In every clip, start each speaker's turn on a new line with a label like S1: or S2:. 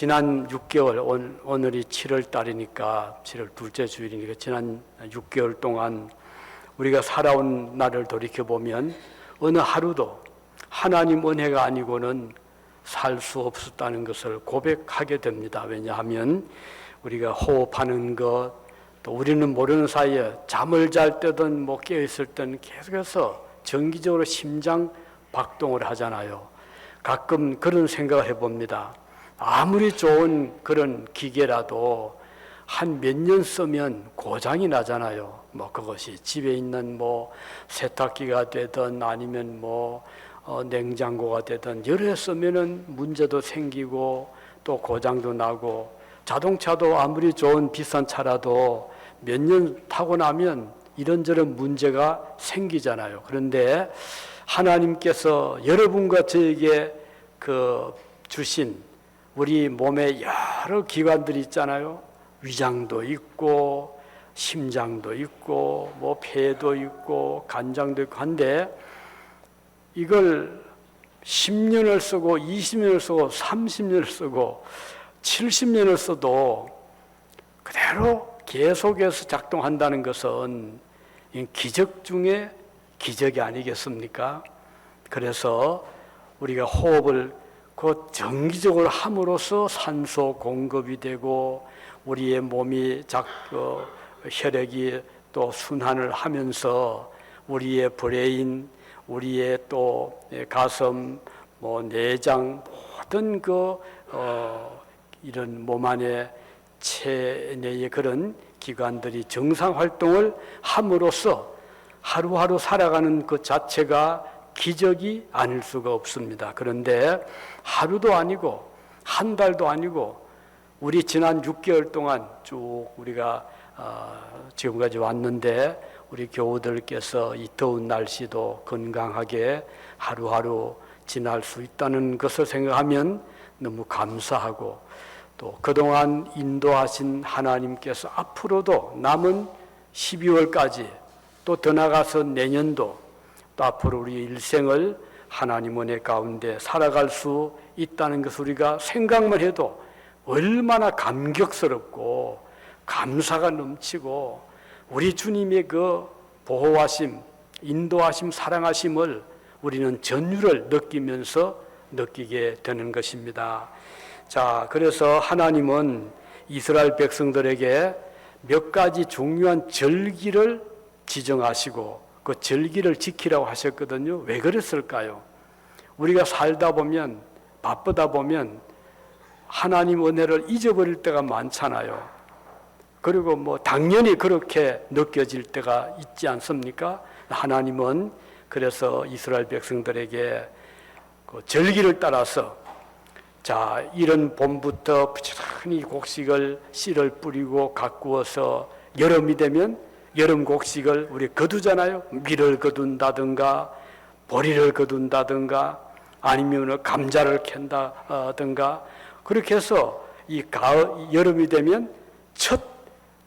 S1: 지난 6개월, 오늘이 7월 달이니까 7월 둘째 주일이니까 지난 6개월 동안 우리가 살아온 날을 돌이켜보면 어느 하루도 하나님 은혜가 아니고는 살 수 없었다는 것을 고백하게 됩니다. 왜냐하면 우리가 호흡하는 것, 또 우리는 모르는 사이에 잠을 잘 때든 뭐 깨어있을 때는 계속해서 정기적으로 심장 박동을 하잖아요. 가끔 그런 생각을 해봅니다. 아무리 좋은 그런 기계라도 한 몇 년 쓰면 고장이 나잖아요. 뭐 그것이 집에 있는 뭐 세탁기가 되든 아니면 뭐 냉장고가 되든 여러 해 쓰면은 문제도 생기고 또 고장도 나고, 자동차도 아무리 좋은 비싼 차라도 몇 년 타고 나면 이런저런 문제가 생기잖아요. 그런데 하나님께서 여러분과 저에게 주신 우리 몸에 여러 기관들이 있잖아요. 위장도 있고 심장도 있고 뭐 폐도 있고 간장도 있고 한데, 이걸 10년을 쓰고 20년을 쓰고 30년을 쓰고 70년을 써도 그대로 계속해서 작동한다는 것은 기적 중에 기적이 아니겠습니까? 그래서 우리가 호흡을 정기적으로 함으로써 산소 공급이 되고 우리의 몸이 혈액이 또 순환을 하면서 우리의 브레인, 우리의 또 가슴, 뭐 내장, 모든 이런 몸 안에 체내의 그런 기관들이 정상 활동을 함으로써 하루하루 살아가는 것 자체가 기적이 아닐 수가 없습니다. 그런데 하루도 아니고 한 달도 아니고 우리 지난 6개월 동안 쭉 우리가 지금까지 왔는데, 우리 교우들께서 이 더운 날씨도 건강하게 하루하루 지날 수 있다는 것을 생각하면 너무 감사하고, 또 그동안 인도하신 하나님께서 앞으로도 남은 12월까지 또 더 나가서 내년도 또 앞으로 우리 일생을 하나님 은혜 가운데 살아갈 수 있다는 것을 우리가 생각만 해도 얼마나 감격스럽고 감사가 넘치고, 우리 주님의 보호하심, 인도하심, 사랑하심을 우리는 전율을 느끼게 되는 것입니다. 자, 그래서 하나님은 이스라엘 백성들에게 몇 가지 중요한 절기를 지정하시고 그 절기를 지키라고 하셨거든요. 왜 그랬을까요? 우리가 살다 보면, 바쁘다 보면 하나님 은혜를 잊어버릴 때가 많잖아요. 그리고 뭐 당연히 그렇게 느껴질 때가 있지 않습니까? 하나님은 그래서 이스라엘 백성들에게 절기를 따라서, 자, 이런 봄부터 부지런히 곡식을 씨를 뿌리고 가꾸어서 여름이 되면 여름 곡식을 우리 거두잖아요. 밀을 거둔다든가 보리를 거둔다든가 아니면 감자를 캔다든가, 그렇게 해서 이 여름이 되면 첫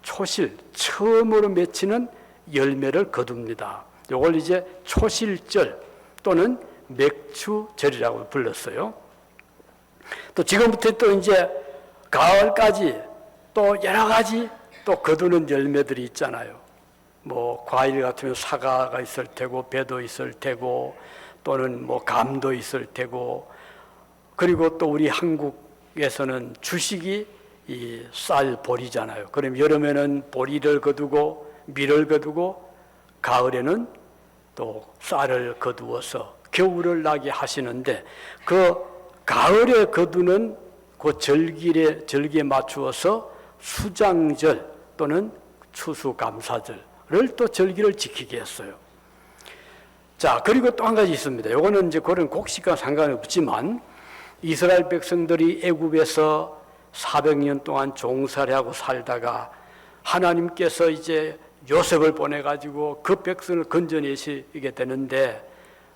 S1: 초실, 처음으로 맺히는 열매를 거둡니다. 이걸 이제 초실절 또는 맥추절이라고 불렀어요. 또 지금부터 또 이제 가을까지 또 여러 가지 또 거두는 열매들이 있잖아요. 뭐 과일 같으면 사과가 있을 테고 배도 있을 테고 또는 뭐 감도 있을 테고, 그리고 또 우리 한국에서는 주식이 이 쌀 보리잖아요. 그럼 여름에는 보리를 거두고 밀을 거두고 가을에는 또 쌀을 거두어서 겨울을 나게 하시는데, 그 가을에 거두는 그 절기에 맞추어서 수장절 또는 추수감사절을 또 절기를 지키게 했어요. 자, 그리고 또 한 가지 있습니다. 이거는 이제 그런 곡식과 상관이 없지만, 이스라엘 백성들이 애굽에서 400년 동안 종살이하고 살다가 하나님께서 이제 요셉을 보내가지고 그 백성을 건져내시게 되는데,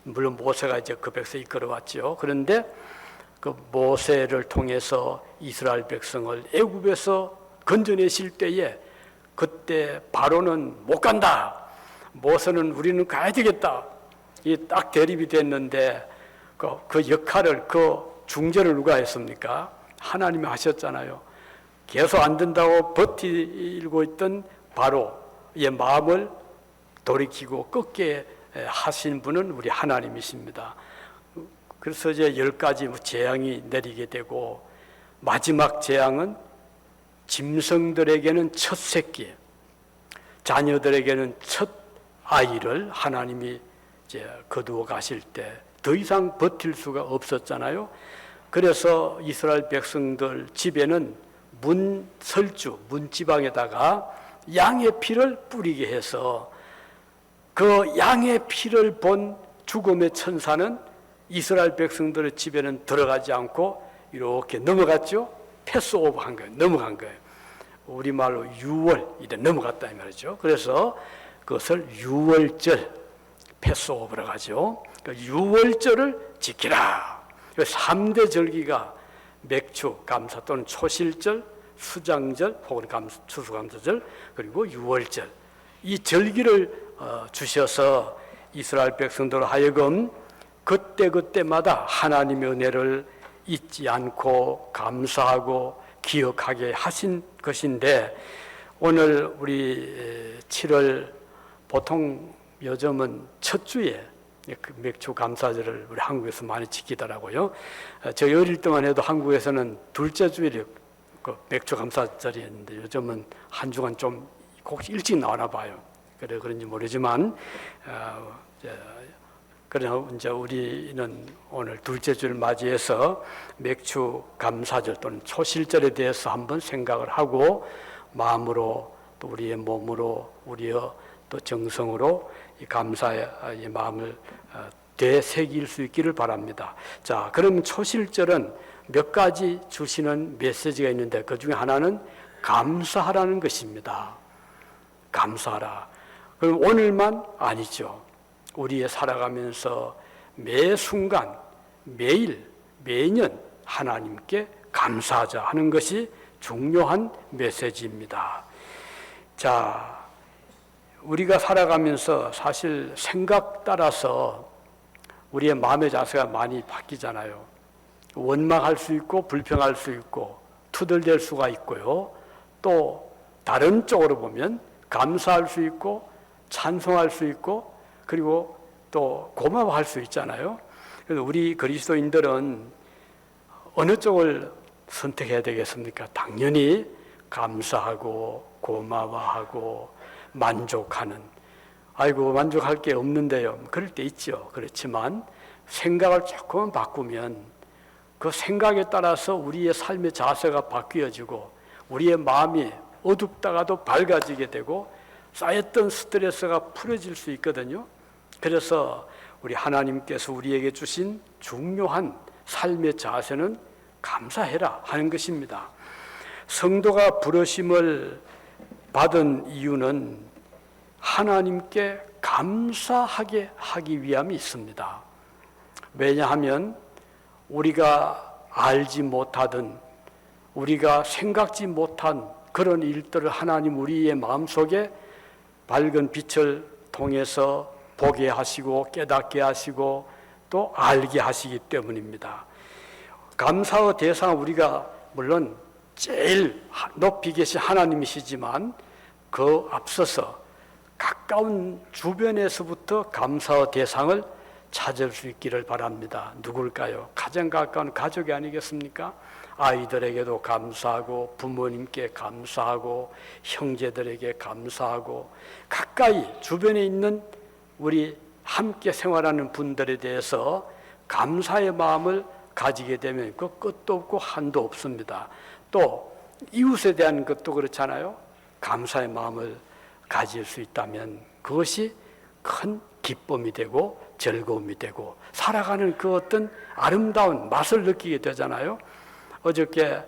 S1: 물론 모세가 이제 그 백성을 이끌어왔죠. 그런데 그 모세를 통해서 이스라엘 백성을 애굽에서 건져내실 때에 그때 바로는 못 간다, 모세는 우리는 가야 되겠다, 이 딱 대립이 됐는데 그 역할을, 그 중재를 누가 했습니까? 하나님이 하셨잖아요. 계속 안 된다고 버티고 있던 바로의 마음을 돌이키고 꺾게 하신 분은 우리 하나님이십니다. 그래서 이제 10가지 재앙이 내리게 되고, 마지막 재앙은 짐승들에게는 첫 새끼, 자녀들에게는 첫 아이를 하나님이 이제 거두어 가실 때 더 이상 버틸 수가 없었잖아요. 그래서 이스라엘 백성들 집에는 문지방에다가 양의 피를 뿌리게 해서, 그 양의 피를 본 죽음의 천사는 이스라엘 백성들의 집에는 들어가지 않고 이렇게 넘어갔죠. 패스오버 한 거예요. 넘어간 거예요. 우리말로 유월, 이래 넘어갔다 이 말이죠. 그래서 그것을 유월절, 패스오버라고 하죠. 그러니까 유월절을 지키라. 3대 절기가 맥주, 감사 또는 초실절, 수장절 혹은 추수감사절, 그리고 유월절, 이 절기를 주셔서 이스라엘 백성들 하여금 그때그때마다 하나님의 은혜를 잊지 않고 감사하고 기억하게 하신 것인데, 오늘 우리 7월 보통 요즘은 첫 주에 그 맥주 감사절을 우리 한국에서 많이 지키더라고요. 저희 어릴 때만 해도 한국에서는 둘째 주일이 그 맥주 감사절이었는데, 요즘은 한 주간 좀 혹시 일찍 나오나 봐요. 그래 그런지 모르지만, 그러나 이제 우리는 오늘 둘째 주를 맞이해서 맥주 감사절 또는 초실절에 대해서 한번 생각을 하고, 마음으로 또 우리의 몸으로, 우리의 또 정성으로 이 감사의 마음을 되새길 수 있기를 바랍니다. 자, 그럼 초실절은 몇 가지 주시는 메시지가 있는데, 그 중에 하나는 감사하라는 것입니다. 감사하라. 그럼 오늘만 아니죠. 우리의 살아가면서 매 순간, 매일, 매년 하나님께 감사하자 하는 것이 중요한 메시지입니다. 자, 우리가 살아가면서 사실 생각 따라서 우리의 마음의 자세가 많이 바뀌잖아요. 원망할 수 있고 불평할 수 있고 투덜댈 수가 있고요. 또 다른 쪽으로 보면 감사할 수 있고 찬송할 수 있고, 그리고 또 고마워할 수 있잖아요. 그래서 우리 그리스도인들은 어느 쪽을 선택해야 되겠습니까? 당연히 감사하고 고마워하고 만족하는, 아이고 만족할 게 없는데요, 그럴 때 있죠. 그렇지만 생각을 조금 바꾸면 그 생각에 따라서 우리의 삶의 자세가 바뀌어지고 우리의 마음이 어둡다가도 밝아지게 되고 쌓였던 스트레스가 풀어질 수 있거든요. 그래서 우리 하나님께서 우리에게 주신 중요한 삶의 자세는 감사해라 하는 것입니다. 성도가 부르심을 받은 이유는 하나님께 감사하게 하기 위함이 있습니다. 왜냐하면 우리가 알지 못하던, 우리가 생각지 못한 그런 일들을 하나님 우리의 마음속에 밝은 빛을 통해서 보게 하시고 깨닫게 하시고 또 알게 하시기 때문입니다. 감사의 대상은 우리가 물론 제일 높이 계신 하나님이시지만 그 앞서서 가까운 주변에서부터 감사의 대상을 찾을 수 있기를 바랍니다. 누굴까요? 가장 가까운 가족이 아니겠습니까? 아이들에게도 감사하고 부모님께 감사하고 형제들에게 감사하고 가까이 주변에 있는 우리 함께 생활하는 분들에 대해서 감사의 마음을 가지게 되면 그 끝도 없고 한도 없습니다. 또 이웃에 대한 것도 그렇잖아요. 감사의 마음을 가질 수 있다면 그것이 큰 기쁨이 되고 즐거움이 되고 살아가는 그 어떤 아름다운 맛을 느끼게 되잖아요. 어저께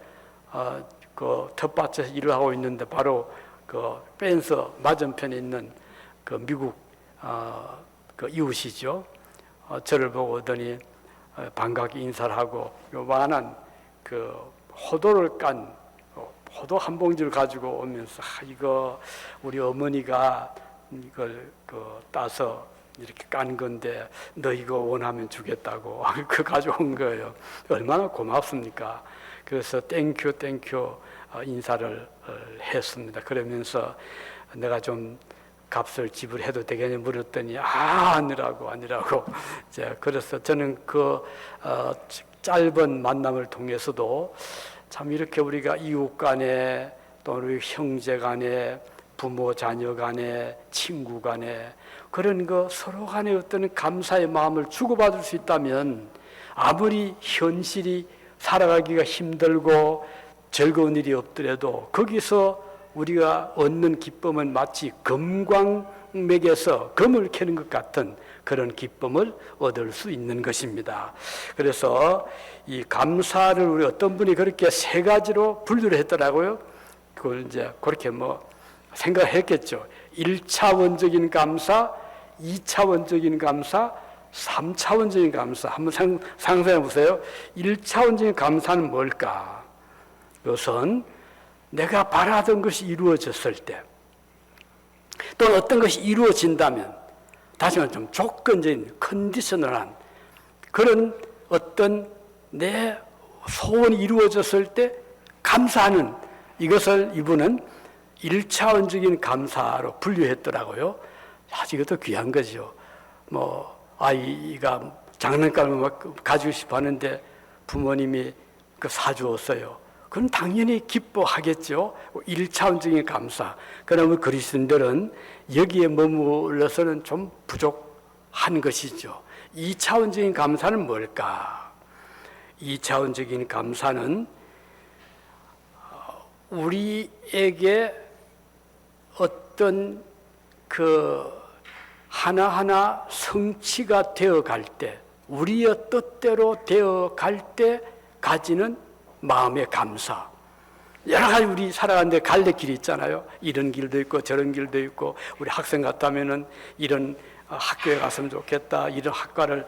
S1: 그 텃밭에서 일을 하고 있는데 바로 그 펜스 맞은편에 있는 그 미국 그 이웃이죠. 저를 보고 오더니 반갑게 인사를 하고 요만한 그 호도를 깐 호도 한 봉지를 가지고 오면서 이거 우리 어머니가 이걸 따서 이렇게 깐 건데 너 이거 원하면 주겠다고 그 가져온 거예요. 얼마나 고맙습니까? 그래서 땡큐 인사를 했습니다. 그러면서 내가 좀 값을 지불해도 되겠냐 물었더니 아니라고 자, 그래서 저는 그 짧은 만남을 통해서도 참 이렇게 우리가 이웃 간에 또 우리 형제 간에 부모 자녀 간에 친구 간에 그런 거 서로 간에 어떤 감사의 마음을 주고받을 수 있다면 아무리 현실이 살아가기가 힘들고 즐거운 일이 없더라도 거기서 우리가 얻는 기쁨은 마치 금광맥에서 금을 캐는 것 같은 그런 기쁨을 얻을 수 있는 것입니다. 그래서 이 감사를 우리 어떤 분이 그렇게 세 가지로 분류를 했더라고요. 그걸 이제 그렇게 생각했겠죠. 1차원적인 감사, 2차원적인 감사, 3차원적인 감사. 한번 상상해 보세요. 1차원적인 감사는 뭘까? 그것은 내가 바라던 것이 이루어졌을 때, 또는 어떤 것이 이루어진다면, 다시 말해 좀 조건적인 컨디셔널한 그런 어떤 내 소원이 이루어졌을 때 감사하는 이것을 이분은 1차원적인 감사로 분류했더라고요. 이것도 귀한 거죠. 아이가 장난감을 가지고 싶어 하는데 부모님이 사주었어요. 그건 당연히 기뻐하겠죠. 1차원적인 감사. 그러면 그리스도인들은 여기에 머물러서는 좀 부족한 것이죠. 2차원적인 감사는 뭘까? 2차원적인 감사는 우리에게 어떤 하나하나 성취가 되어 갈 때, 우리의 뜻대로 되어 갈 때 가지는 마음의 감사. 여러 가지 우리 살아가는데 갈래길이 있잖아요. 이런 길도 있고 저런 길도 있고, 우리 학생 같다면은 이런 학교에 갔으면 좋겠다, 이런 학과를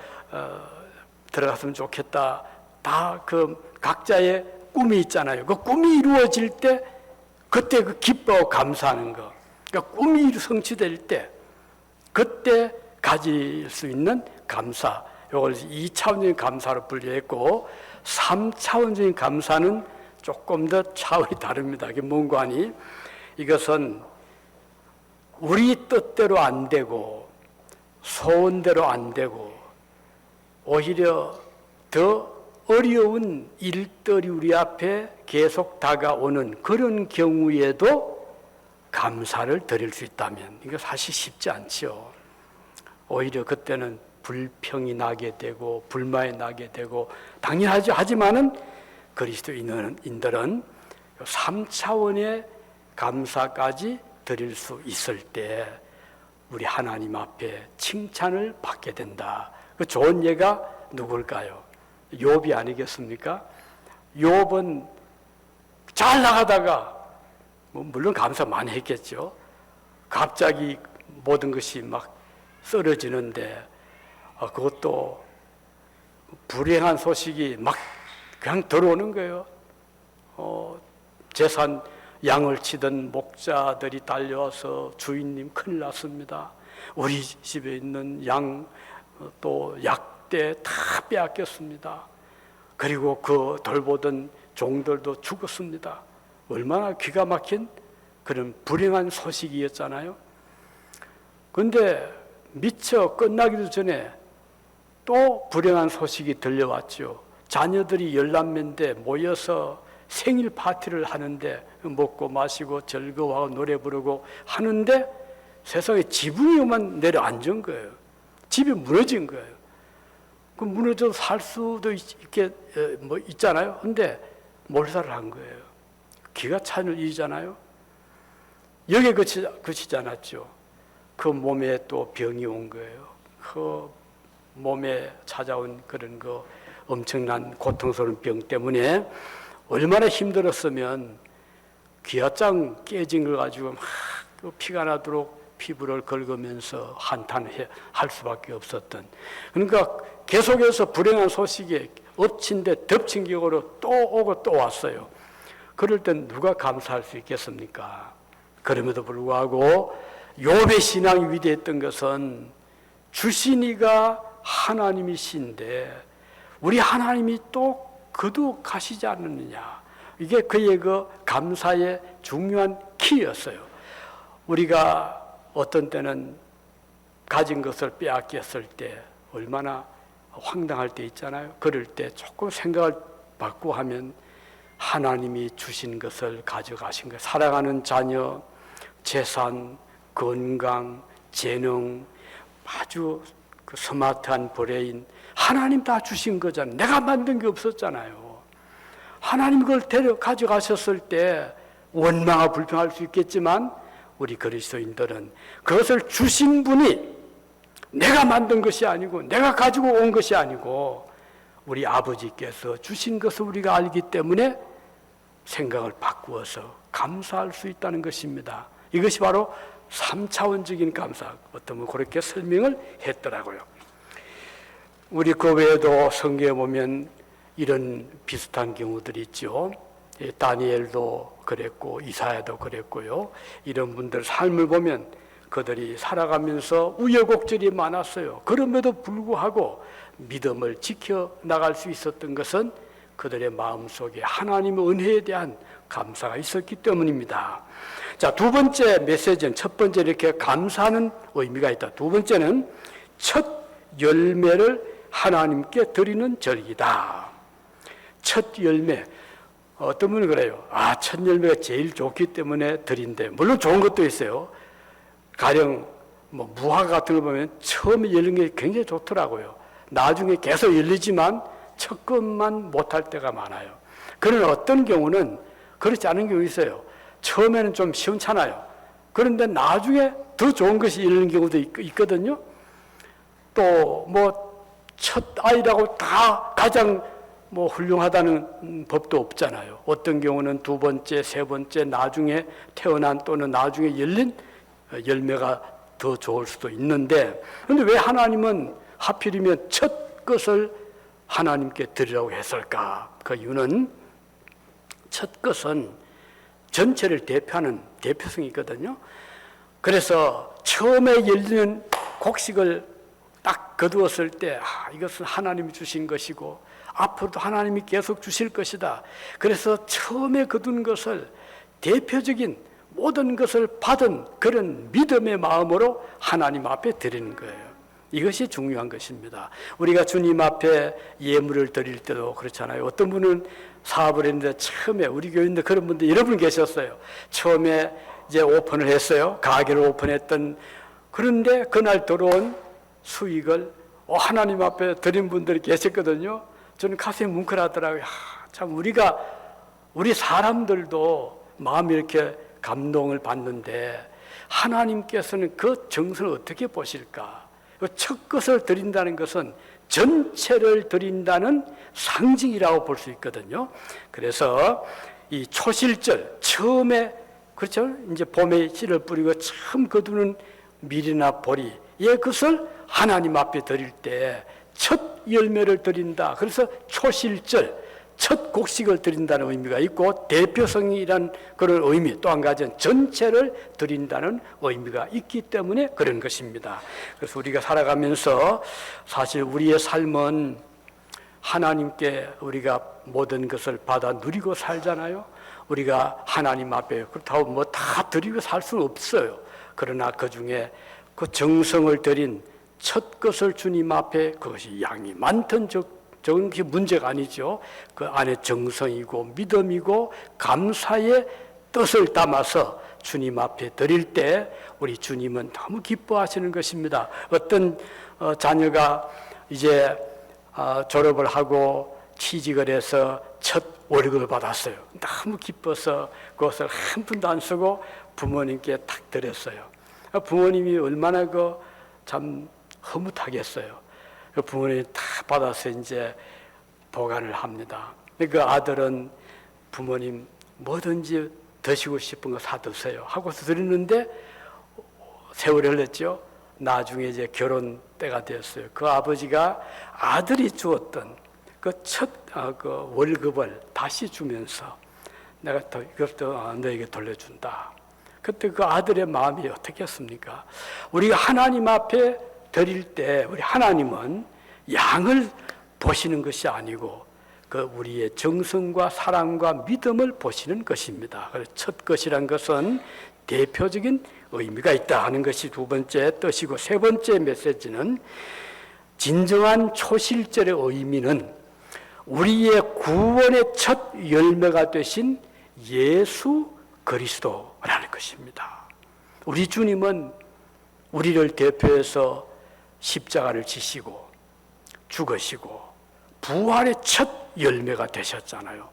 S1: 들어갔으면 좋겠다. 다 각자의 꿈이 있잖아요. 그 꿈이 이루어질 때 그때 기뻐하고 감사하는 거. 그러니까 꿈이 성취될 때 그때 가질 수 있는 감사. 이걸 2차원적인 감사로 분류했고, 3차원적인 감사는 조금 더 차원이 다릅니다. 이게 뭔가니? 이것은 우리 뜻대로 안 되고 소원대로 안 되고 오히려 더 어려운 일들이 우리 앞에 계속 다가오는 그런 경우에도 감사를 드릴 수 있다면 이거 사실 쉽지 않죠. 오히려 그때는 불평이 나게 되고 불만이 나게 되고 당연하죠. 하지만은 그리스도인들은 3차원의 감사까지 드릴 수 있을 때 우리 하나님 앞에 칭찬을 받게 된다. 그 좋은 예가 누굴까요? 욥이 아니겠습니까? 욥은 잘 나가다가 물론 감사 많이 했겠죠. 갑자기 모든 것이 막 쓰러지는데 그것도 불행한 소식이 막 그냥 들어오는 거예요. 재산 양을 치던 목자들이 달려와서 주인님 큰일 났습니다. 우리 집에 있는 양 또 약대 다 빼앗겼습니다. 그리고 그 돌보던 종들도 죽었습니다. 얼마나 기가 막힌 그런 불행한 소식이었잖아요. 그런데 미처 끝나기도 전에 또 불행한 소식이 들려왔죠. 자녀들이 11명인데 모여서 생일 파티를 하는데 먹고 마시고 즐거워하고 노래 부르고 하는데 세상에 지붕이만 내려앉은 거예요. 집이 무너진 거예요. 그 무너져서 살 수도 있잖아요. 근데 몰살을 한 거예요. 기가 차는 일이잖아요. 여기에 그치지 않았죠. 그 몸에 또 병이 온 거예요. 그 몸에 찾아온 그런 엄청난 고통스러운 병 때문에 얼마나 힘들었으면 기아장 깨진 걸 가지고 막 피가 나도록 피부를 긁으면서 한탄할 수밖에 없었던. 그러니까 계속해서 불행한 소식에 엎친 데 덮친 격으로 또 오고 또 왔어요. 그럴 땐 누가 감사할 수 있겠습니까? 그럼에도 불구하고 욥의 신앙이 위대했던 것은 주신 이가 하나님이신데 우리 하나님이 또 거두가시지 않느냐. 이게 그의 그 감사의 중요한 키였어요. 우리가 어떤 때는 가진 것을 빼앗겼을 때 얼마나 황당할 때 있잖아요. 그럴 때 조금 생각을 바꾸고 하면 하나님이 주신 것을 가져가신 거예요. 사랑하는 자녀, 재산, 건강, 재능, 아주 그 스마트한 브레인, 하나님 다 주신 거잖아요. 내가 만든 게 없었잖아요. 하나님 그걸 가져가셨을 때 원망하고 불평할 수 있겠지만 우리 그리스도인들은 그것을 주신 분이 내가 만든 것이 아니고 내가 가지고 온 것이 아니고 우리 아버지께서 주신 것을 우리가 알기 때문에 생각을 바꾸어서 감사할 수 있다는 것입니다. 이것이 바로 3차원적인 감사, 어떤 분 그렇게 설명을 했더라고요. 우리 그 외에도 성경에 보면 이런 비슷한 경우들이 있죠. 다니엘도 그랬고 이사야도 그랬고요. 이런 분들 삶을 보면 그들이 살아가면서 우여곡절이 많았어요. 그럼에도 불구하고 믿음을 지켜나갈 수 있었던 것은 그들의 마음속에 하나님의 은혜에 대한 감사가 있었기 때문입니다. 자, 두 번째 메시지는, 첫 번째 이렇게 감사하는 의미가 있다. 두 번째는 첫 열매를 하나님께 드리는 절기다. 첫 열매. 어떤 분은 그래요. 첫 열매가 제일 좋기 때문에 드린대. 물론 좋은 것도 있어요. 가령 무화 같은 거 보면 처음에 열린 게 굉장히 좋더라고요. 나중에 계속 열리지만 첫 것만 못할 때가 많아요. 그러나 어떤 경우는 그렇지 않은 경우 있어요. 처음에는 좀 시원찮아요. 그런데 나중에 더 좋은 것이 열리는 경우도 있거든요. 또 첫 아이라고 다 가장 훌륭하다는 법도 없잖아요. 어떤 경우는 두 번째, 세 번째, 나중에 태어난 또는 나중에 열린 열매가 더 좋을 수도 있는데, 그런데 왜 하나님은 하필이면 첫 것을 하나님께 드리라고 했을까? 그 이유는 첫 것은 전체를 대표하는 대표성이 있거든요. 그래서 처음에 열리는 곡식을 딱 거두었을 때 이것은 하나님이 주신 것이고 앞으로도 하나님이 계속 주실 것이다. 그래서 처음에 거둔 것을 대표적인 모든 것을 받은 그런 믿음의 마음으로 하나님 앞에 드리는 거예요. 이것이 중요한 것입니다. 우리가 주님 앞에 예물을 드릴 때도 그렇잖아요. 어떤 분은 사업을 했는데 처음에 우리 교회인데 그런 분들 여러분 계셨어요. 처음에 이제 오픈을 했어요. 가게를 오픈했던, 그런데 그날 들어온 수익을 하나님 앞에 드린 분들이 계셨거든요. 저는 가슴이 뭉클하더라고요. 참 우리 사람들도 마음이 이렇게 감동을 받는데 하나님께서는 그 정성을 어떻게 보실까? 첫 것을 드린다는 것은 전체를 드린다는 상징이라고 볼 수 있거든요. 그래서 이 초실절, 처음에, 그렇죠? 이제 봄에 씨를 뿌리고 처음 거두는 밀이나 보리, 그것을 하나님 앞에 드릴 때 첫 열매를 드린다. 그래서 초실절, 첫 곡식을 드린다는 의미가 있고, 대표성이란 그런 의미, 또 한 가지는 전체를 드린다는 의미가 있기 때문에 그런 것입니다. 그래서 우리가 살아가면서 사실 우리의 삶은 하나님께 우리가 모든 것을 받아 누리고 살잖아요. 우리가 하나님 앞에 그렇다고 다 드리고 살 수는 없어요. 그러나 그 중에 그 정성을 드린 첫 것을 주님 앞에, 그것이 양이 많든 적은 게 문제가 아니죠. 그 안에 정성이고 믿음이고 감사의 뜻을 담아서 주님 앞에 드릴 때 우리 주님은 너무 기뻐하시는 것입니다. 어떤 자녀가 이제 졸업을 하고 취직을 해서 첫 월급을 받았어요. 너무 기뻐서 그것을 한 푼도 안 쓰고 부모님께 탁 드렸어요. 부모님이 얼마나 참 흐뭇하겠어요. 부모님이 다 받아서 이제 보관을 합니다. 그 아들은 부모님 뭐든지 드시고 싶은 거 사 드세요 하고서 드리는데 세월이 흘렀죠. 나중에 이제 결혼 때가 됐어요. 그 아버지가 아들이 주었던 그 첫 월급을 다시 주면서 내가 이것도 너에게 돌려준다. 그때 그 아들의 마음이 어떻겠습니까? 우리가 하나님 앞에 드릴 때 우리 하나님은 양을 보시는 것이 아니고 그 우리의 정성과 사랑과 믿음을 보시는 것입니다. 그래서 첫 것이란 것은 대표적인 의미가 있다 하는 것이 두 번째 뜻이고, 세 번째 메시지는 진정한 초실절의 의미는 우리의 구원의 첫 열매가 되신 예수 그리스도라는 것입니다. 우리 주님은 우리를 대표해서 십자가를 지시고 죽으시고 부활의 첫 열매가 되셨잖아요.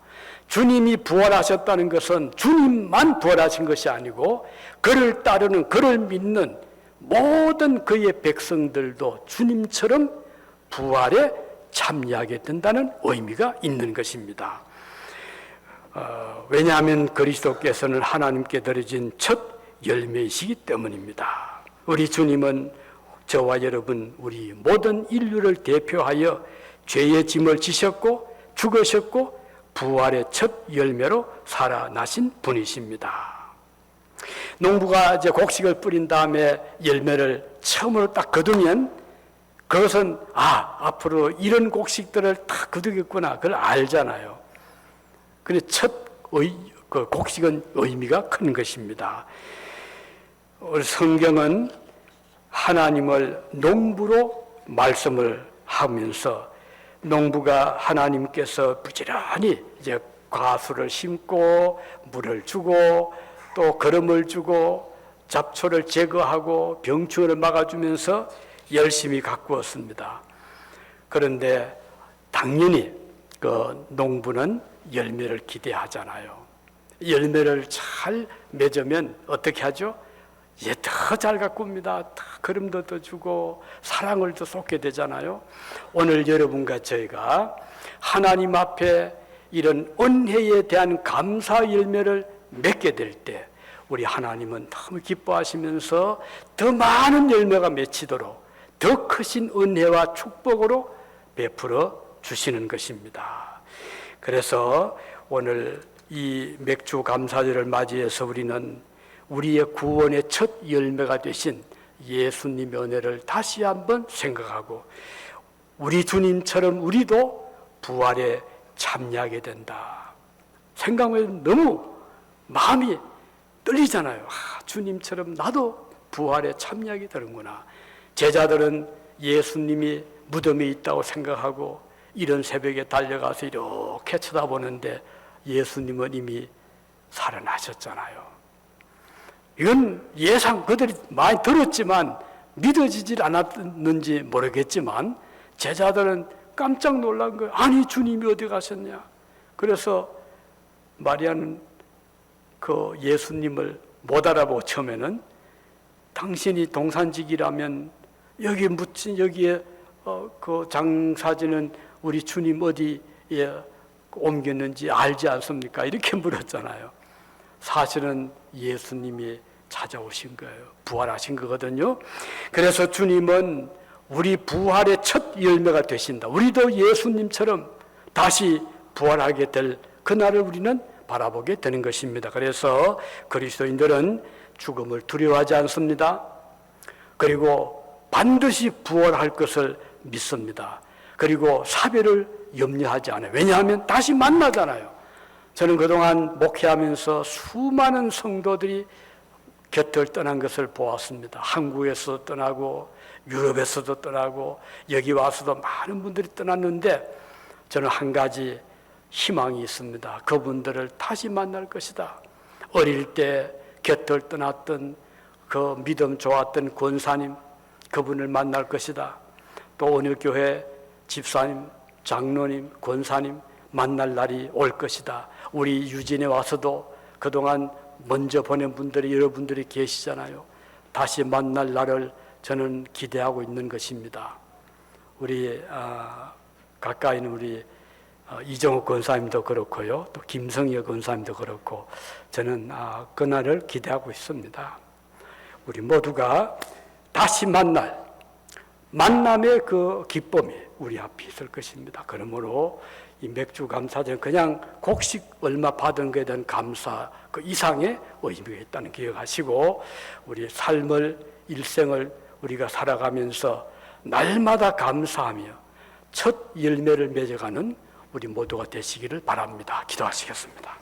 S1: 주님이 부활하셨다는 것은 주님만 부활하신 것이 아니고 그를 따르는, 그를 믿는 모든 그의 백성들도 주님처럼 부활에 참여하게 된다는 의미가 있는 것입니다. 왜냐하면 그리스도께서는 하나님께 드려진 첫 열매이시기 때문입니다. 우리 주님은 저와 여러분, 우리 모든 인류를 대표하여 죄의 짐을 지셨고 죽으셨고 부활의 첫 열매로 살아나신 분이십니다. 농부가 이제 곡식을 뿌린 다음에 열매를 처음으로 딱 거두면 그것은 앞으로 이런 곡식들을 다 거두겠구나, 그걸 알잖아요. 근데 그 곡식은 의미가 큰 것입니다. 우리 성경은 하나님을 농부로 말씀을 하면서 농부가 하나님께서 부지런히 이제 과수를 심고 물을 주고 또 거름을 주고 잡초를 제거하고 병충해를 막아주면서 열심히 가꾸었습니다. 그런데 당연히 그 농부는 열매를 기대하잖아요. 열매를 잘 맺으면 어떻게 하죠? 이제 더 잘 가꿉니다. 더 거름도 더 주고 사랑을 더 쏟게 되잖아요. 오늘 여러분과 저희가 하나님 앞에 이런 은혜에 대한 감사 열매를 맺게 될 때 우리 하나님은 너무 기뻐하시면서 더 많은 열매가 맺히도록 더 크신 은혜와 축복으로 베풀어 주시는 것입니다. 그래서 오늘 이 맥주 감사절을 맞이해서 우리는 우리의 구원의 첫 열매가 되신 예수님의 은혜를 다시 한번 생각하고 우리 주님처럼 우리도 부활에 참여하게 된다. 생각하면 너무 마음이 떨리잖아요. 주님처럼 나도 부활에 참여하게 되는구나. 제자들은 예수님이 무덤에 있다고 생각하고 이런 새벽에 달려가서 이렇게 쳐다보는데 예수님은 이미 살아나셨잖아요. 이건 예상 그들이 많이 들었지만 믿어지질 않았는지 모르겠지만 제자들은 깜짝 놀란 거예요. 아니 주님이 어디 가셨냐. 그래서 마리아는 그 예수님을 못 알아보고 처음에는 당신이 동산직이라면 여기에 묻힌 여기에 그 장사지는 우리 주님 어디에 옮겼는지 알지 않습니까? 이렇게 물었잖아요. 사실은 예수님이 찾아오신 거예요. 부활하신 거거든요. 그래서 주님은 우리 부활의 첫 열매가 되신다. 우리도 예수님처럼 다시 부활하게 될 그날을 우리는 바라보게 되는 것입니다. 그래서 그리스도인들은 죽음을 두려워하지 않습니다. 그리고 반드시 부활할 것을 믿습니다. 그리고 사별을 염려하지 않아요. 왜냐하면 다시 만나잖아요. 저는 그동안 목회하면서 수많은 성도들이 곁을 떠난 것을 보았습니다. 한국에서 떠나고 유럽에서도 떠나고 여기 와서도 많은 분들이 떠났는데 저는 한 가지 희망이 있습니다. 그분들을 다시 만날 것이다. 어릴 때 곁을 떠났던 그 믿음 좋았던 권사님, 그분을 만날 것이다. 또 어느 교회 집사님, 장로님, 권사님 만날 날이 올 것이다. 우리 유진에 와서도 그동안 먼저 보낸 분들이 여러분들이 계시잖아요. 다시 만날 날을 저는 기대하고 있는 것입니다. 우리 가까이 있는 우리 이정욱 권사님도 그렇고요. 또 김성희 권사님도 그렇고 저는 그날을 기대하고 있습니다. 우리 모두가 다시 만남의 그 기쁨이 우리 앞에 있을 것입니다. 그러므로 이 맥주 감사절은 그냥 곡식 얼마 받은 것에 대한 감사 그 이상의 의미가 있다는 기억하시고 우리 삶을 일생을 우리가 살아가면서 날마다 감사하며 첫 열매를 맺어가는 우리 모두가 되시기를 바랍니다. 기도하시겠습니다.